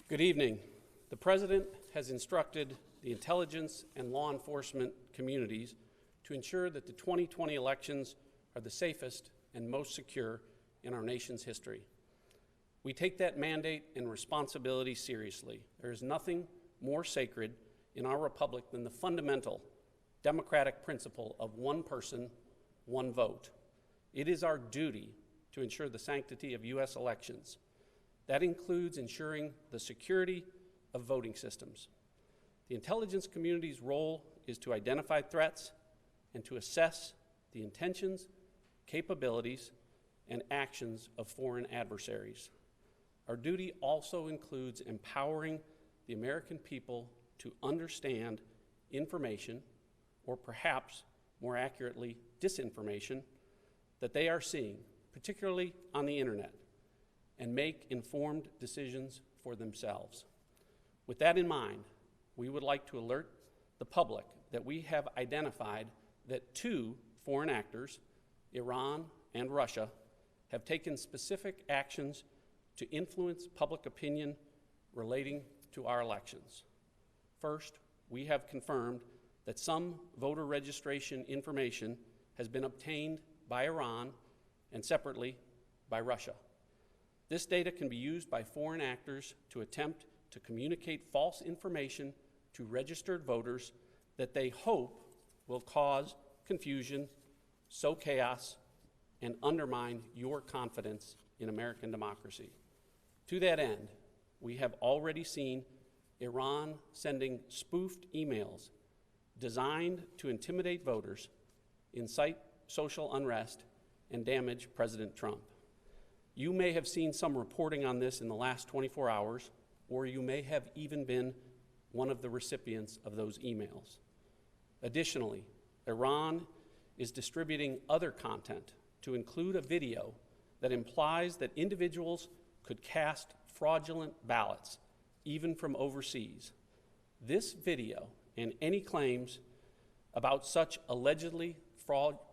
Good evening. The President has instructed the intelligence and law enforcement communities to ensure that the 2020 elections are the safest and most secure in our nation's history. We take that mandate and responsibility seriously. There is nothing more sacred in our republic than the fundamental democratic principle of one person, one vote. It is our duty to ensure the sanctity of U.S. elections. That includes ensuring the security of voting systems. The intelligence community's role is to identify threats and to assess the intentions, capabilities, and actions of foreign adversaries. Our duty also includes empowering the American people to understand information, or perhaps more accurately, disinformation, that they are seeing, particularly on the internet, and make informed decisions for themselves. With that in mind, we would like to alert the public that we have identified that two foreign actors, Iran and Russia, have taken specific actions to influence public opinion relating to our elections. First, we have confirmed that some voter registration information has been obtained by Iran and separately by Russia. This data can be used by foreign actors to attempt to communicate false information to registered voters that they hope will cause confusion, sow chaos, and undermine your confidence in American democracy. To that end, we have already seen Iran sending spoofed emails designed to intimidate voters, incite social unrest, and damage President Trump. You may have seen some reporting on this in the last 24 hours, or you may have even been one of the recipients of those emails. Additionally, Iran is distributing other content to include a video that implies that individuals could cast fraudulent ballots, even from overseas. This video and any claims about such allegedly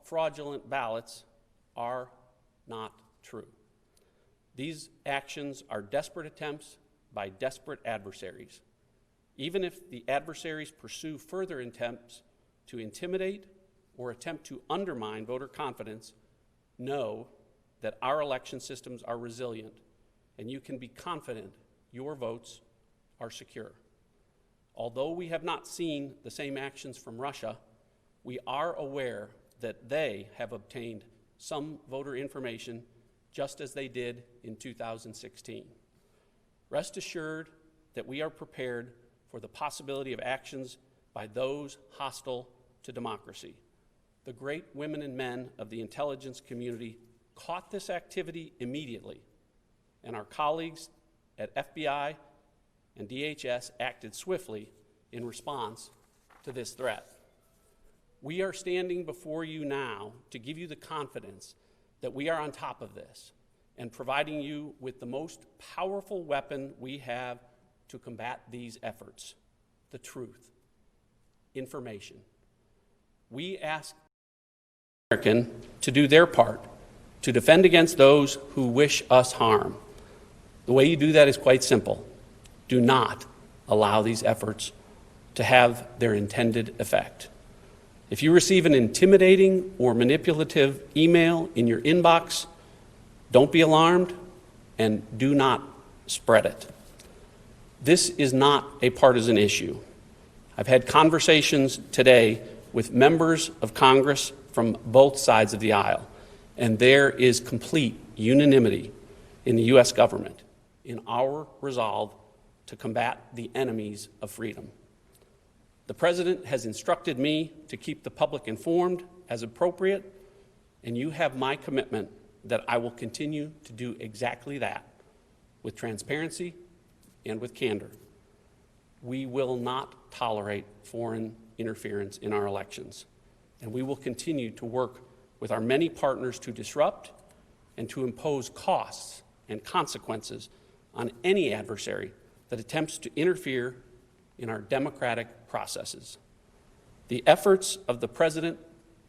fraudulent ballots are not true. These actions are desperate attempts by desperate adversaries. Even if the adversaries pursue further attempts to intimidate or attempt to undermine voter confidence, know that our election systems are resilient, and you can be confident your votes are secure. Although we have not seen the same actions from Russia, we are aware that they have obtained some voter information just as they did in 2016. Rest assured that we are prepared for the possibility of actions by those hostile to democracy. The great women and men of the intelligence community caught this activity immediately, and our colleagues at FBI and DHS acted swiftly in response to this threat. We are standing before you now to give you the confidence that we are on top of this and providing you with the most powerful weapon we have to combat these efforts: the truth, information. We ask Americans to do their part to defend against those who wish us harm. The way you do that is quite simple. Do not allow these efforts to have their intended effect. If you receive an intimidating or manipulative email in your inbox, don't be alarmed and do not spread it. This is not a partisan issue. I've had conversations today with members of Congress from both sides of the aisle, and there is complete unanimity in the U.S. government in our resolve to combat the enemies of freedom. The President has instructed me to keep the public informed as appropriate, and you have my commitment that I will continue to do exactly that with transparency and with candor. We will not tolerate foreign interference in our elections, and we will continue to work with our many partners to disrupt and to impose costs and consequences on any adversary that attempts to interfere in our democratic processes. The efforts of the President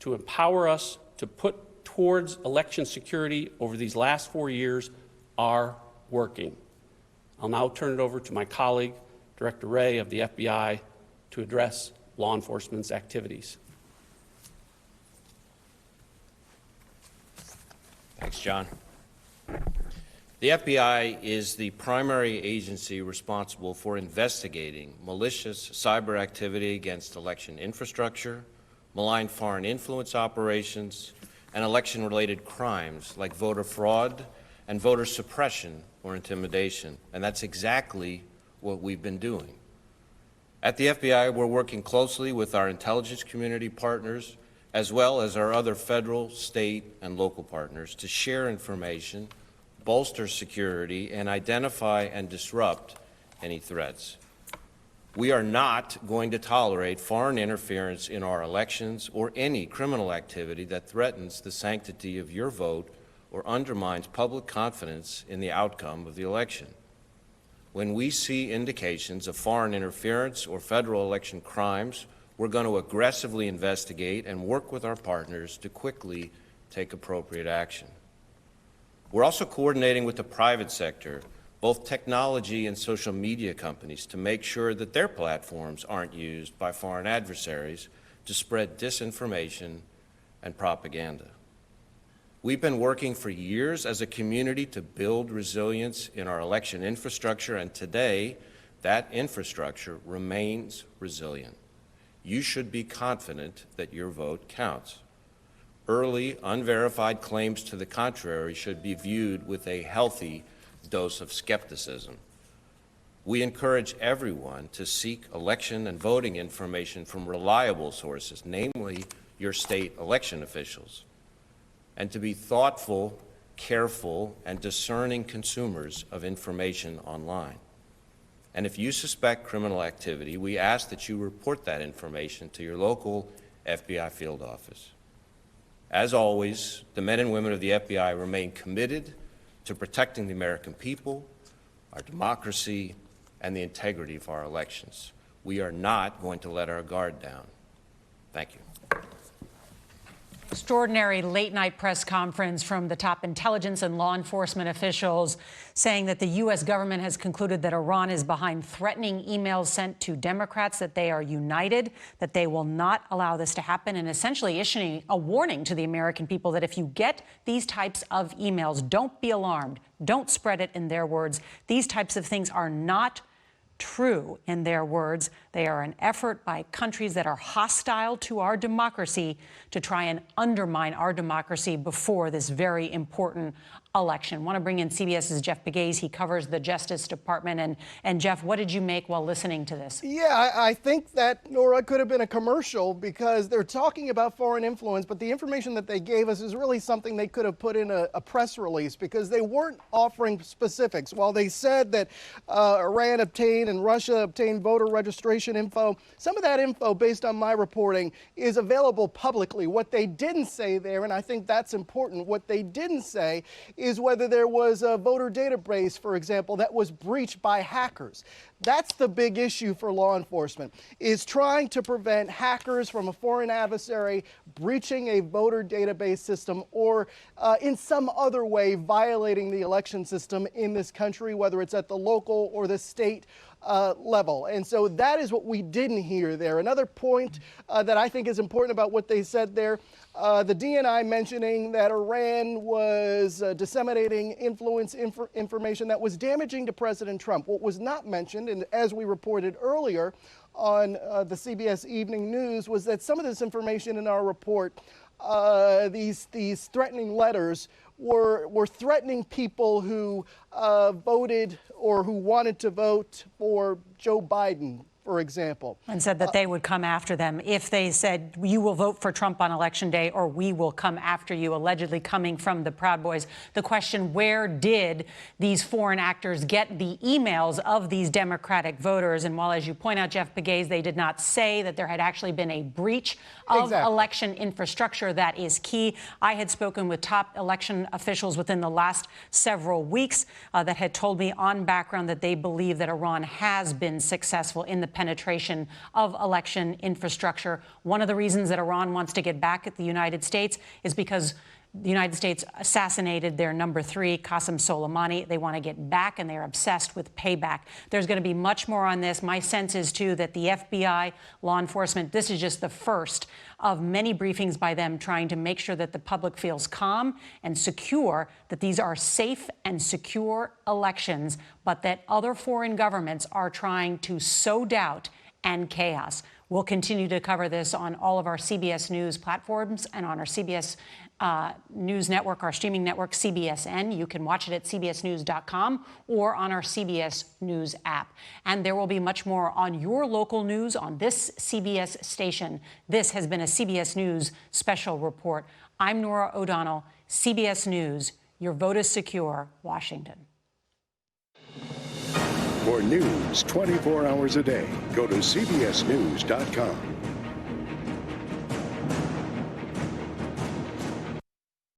to empower us to put towards election security over these last 4 years are working. I'll now turn it over to my colleague, Director Wray of the FBI, to address law enforcement's activities. Thanks, John. The FBI is the primary agency responsible for investigating malicious cyber activity against election infrastructure, malign foreign influence operations, and election-related crimes like voter fraud and voter suppression or intimidation. And that's exactly what we've been doing. At the FBI, we're working closely with our intelligence community partners as well as our other federal, state, and local partners to share information, bolster security, and identify and disrupt any threats. We are not going to tolerate foreign interference in our elections or any criminal activity that threatens the sanctity of your vote or undermines public confidence in the outcome of the election. When we see indications of foreign interference or federal election crimes, we're going to aggressively investigate and work with our partners to quickly take appropriate action. We're also coordinating with the private sector, both technology and social media companies, to make sure that their platforms aren't used by foreign adversaries to spread disinformation and propaganda. We've been working for years as a community to build resilience in our election infrastructure, and today that infrastructure remains resilient. You should be confident that your vote counts. Early, unverified claims to the contrary should be viewed with a healthy dose of skepticism. We encourage everyone to seek election and voting information from reliable sources, namely your state election officials, and to be thoughtful, careful, and discerning consumers of information online. And if you suspect criminal activity, we ask that you report that information to your local FBI field office. As always, the men and women of the FBI remain committed to protecting the American people, our democracy, and the integrity of our elections. We are not going to let our guard down. Thank you. Extraordinary late-night press conference from the top intelligence and law enforcement officials saying that the U.S. government has concluded that Iran is behind threatening emails sent to Democrats, that they are united, that they will not allow this to happen, and essentially issuing a warning to the American people that if you get these types of emails, don't be alarmed. Don't spread it, in their words. These types of things are not true, in their words. They are an effort by countries that are hostile to our democracy to try and undermine our democracy before this very important election. I want to bring in CBS's Jeff Pegues. He covers the Justice Department. And Jeff, what did you make while listening to this? Yeah, I think that, Nora, could have been a commercial because they're talking about foreign influence, but the information that they gave us is really something they could have put in a press release because they weren't offering specifics. While they said that Iran obtained and Russia obtained voter registration info, some of that info, based on my reporting, is available publicly. What they didn't say there, and I think that's important, what they didn't say is whether there was a voter database, for example, that was breached by hackers. That's the big issue for law enforcement, is trying to prevent hackers from a foreign adversary breaching a voter database system or in some other way violating the election system in this country, whether it's at the local or the state level. And so that is what we didn't hear there. Another point that I think is important about what they said there, the DNI mentioning that Iran was disseminating information that was damaging to President Trump. What was not mentioned, and as we reported earlier on the CBS Evening News, was that some of this information in our report, these threatening letters, were threatening people who voted or who wanted to vote for Joe Biden, for example. And said that they would come after them if they said, you will vote for Trump on Election Day or we will come after you, allegedly coming from the Proud Boys. The question, where did these foreign actors get the emails of these Democratic voters? And while, as you point out, Jeff Pegues, they did not say that there had actually been a breach of election infrastructure, that is key. I had spoken with top election officials within the last several weeks that had told me on background that they believe that Iran has been successful in the penetration of election infrastructure. One of the reasons that Iran wants to get back at the United States is because The United States assassinated their number 3, Qasem Soleimani. They want to get back, and they're obsessed with payback. There's going to be much more on this. My sense is, too, that the FBI, law enforcement, this is just the first of many briefings by them trying to make sure that the public feels calm and secure, that these are safe and secure elections, but that other foreign governments are trying to sow doubt and chaos. We'll continue to cover this on all of our CBS News platforms and on our CBS News network, our streaming network, CBSN. You can watch it at cbsnews.com or on our CBS News app. And there will be much more on your local news on this CBS station. This has been a CBS News special report. I'm Norah O'Donnell, CBS News. Your vote is secure, Washington. For news 24 hours a day, go to cbsnews.com.